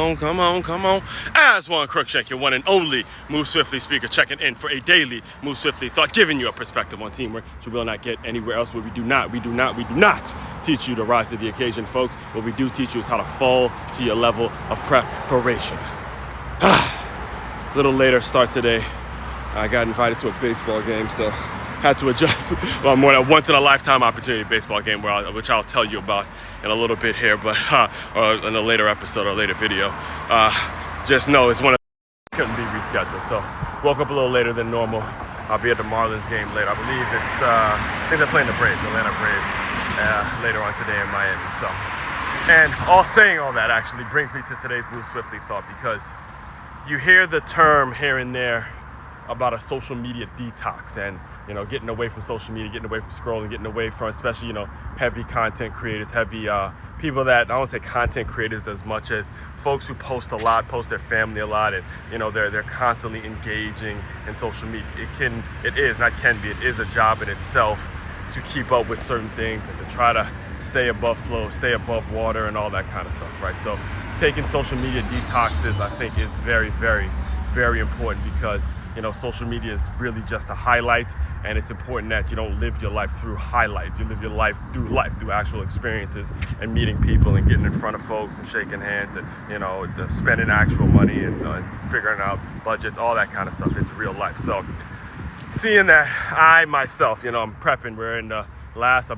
Come on, come on. As one Crookshank, your one and only Move Swiftly speaker, checking in for a daily Move Swiftly thought, giving you a perspective on teamwork you will not get anywhere else. Where we do not teach you to rise to the occasion, folks. What we do teach you is how to fall to your level of preparation. A little later start today. I got invited to a baseball game, so had to adjust. Well, more than a once-in-a-lifetime opportunity baseball game, which I'll tell you about in a little bit here, but or in a later episode or later video. Just know it's one of the couldn't be rescheduled. So woke up a little later than normal. I'll be at the Marlins game later. I believe I think they're playing the Braves, Atlanta Braves, later on today in Miami. So, and saying all that actually brings me to today's Move Swiftly thought, because you hear the term here and there about a social media detox and, getting away from social media, getting away from scrolling, getting away from, especially, heavy content creators, heavy people that, I don't want to say content creators as much as folks who post a lot, post their family a lot, and, they're constantly engaging in social media. It is a job in itself to keep up with certain things and to try to stay above flow, stay above water, and all that kind of stuff, right? So taking social media detoxes, I think, is very, very, very important, because social media is really just a highlight, and it's important that you don't live your life through highlights. You live your life through actual experiences and meeting people and getting in front of folks and shaking hands and spending actual money and figuring out budgets, all that kind of stuff. It's real life. So seeing that, I myself, I'm prepping. We're in the last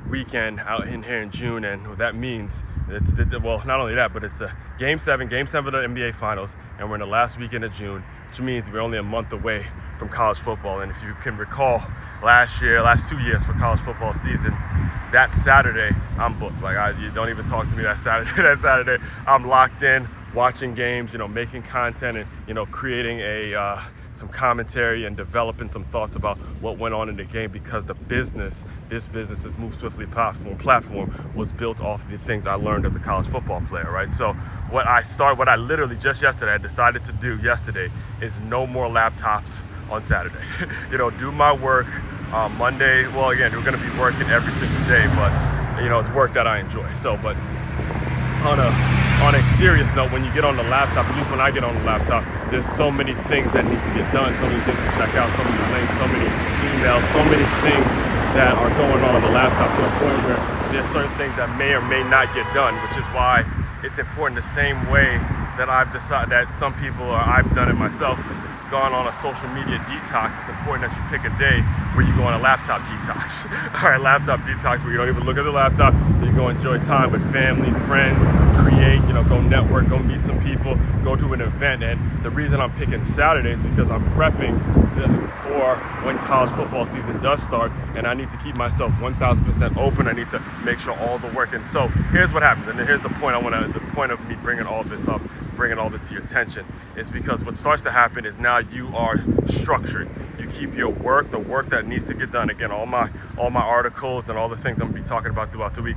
weekend out in here in June, and what that means, not only that, but it's the game 7 of the NBA Finals, and we're in the last weekend of June, which means we're only a month away from college football. And if you can recall, last 2 years for college football season, that Saturday I'm booked. You don't even talk to me that Saturday. That Saturday I'm locked in, watching games, making content, and creating some commentary and developing some thoughts about what went on in the game, because this business, Move Swiftly platform was built off of the things I learned as a college football player, right? So what I literally just yesterday, I decided to do yesterday, is no more laptops on Saturday. Do my work Monday. Well, again, we're going to be working every single day, but it's work that I enjoy. So, but on a serious note, when you get on the laptop, at least when I get on the laptop, there's so many things that need to get done, so many things to check out, so many links, so many emails, so many things that are going on the laptop, to a point where there's certain things that may or may not get done, which is why it's important, the same way that I've decided that some people, or I've done it myself, gone on a social media detox. It's important that you pick a day where you go on a laptop detox. All right, laptop detox, where you don't even look at the laptop, you go enjoy time with family, friends, create, go network, go meet some people, go to an event. And the reason I'm picking Saturdays, because I'm prepping for when college football season does start, and I need to keep myself 1,000% open. I need to make sure all the work. And so here's what happens, and here's the point the point of me bringing all this up, bringing all this to your attention, is because what starts to happen is now you are structured. You keep your work, the work that needs to get done. Again, all my articles and all the things I'm gonna be talking about throughout the week,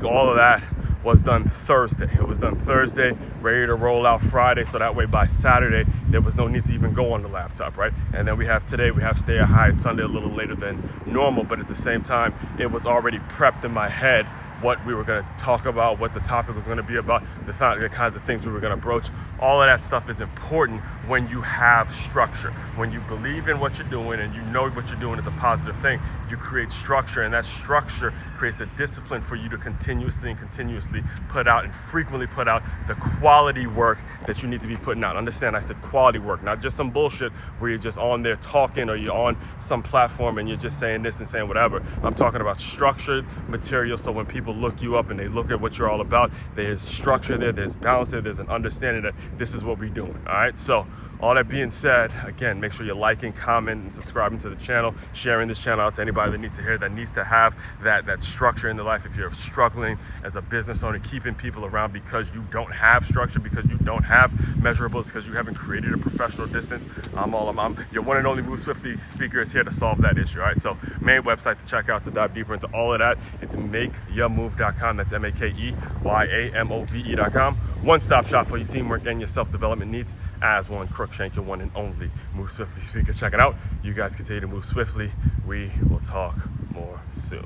all of that was done Thursday. It was done Thursday, ready to roll out Friday, so that way by Saturday there was no need to even go on the laptop, right? And then we have Stay at Hyatt Sunday a little later than normal, but at the same time, it was already prepped in my head what we were going to talk about, what the topic was going to be about, the kinds of things we were going to broach. All of that stuff is important when you have structure. When you believe in what you're doing and you know what you're doing is a positive thing, you create structure, and that structure creates the discipline for you to continuously put out and frequently put out the quality work that you need to be putting out. Understand, I said quality work, not just some bullshit where you're just on there talking, or you're on some platform and you're just saying this and saying whatever. I'm talking about structured material, so when people look you up and they look at what you're all about, there's structure there, there's balance there, there's an understanding that this is what we're doing. All right, so all that being said, again, make sure you're liking, commenting, and subscribing to the channel, sharing this channel out to anybody that needs to hear, that needs to have that structure in their life. If you're struggling as a business owner, keeping people around because you don't have structure, because you don't have measurables, because you haven't created a professional distance, your one and only Move Swiftly speaker is here to solve that issue. All right, so main website to check out to dive deeper into all of that, it's makeyourmove.com. That's makeyourmove.com. One-stop shop for your teamwork and your self-development needs. As one Crookshank, your one and only Move Swiftly speaker. Check it out. You guys continue to move swiftly. We will talk more soon.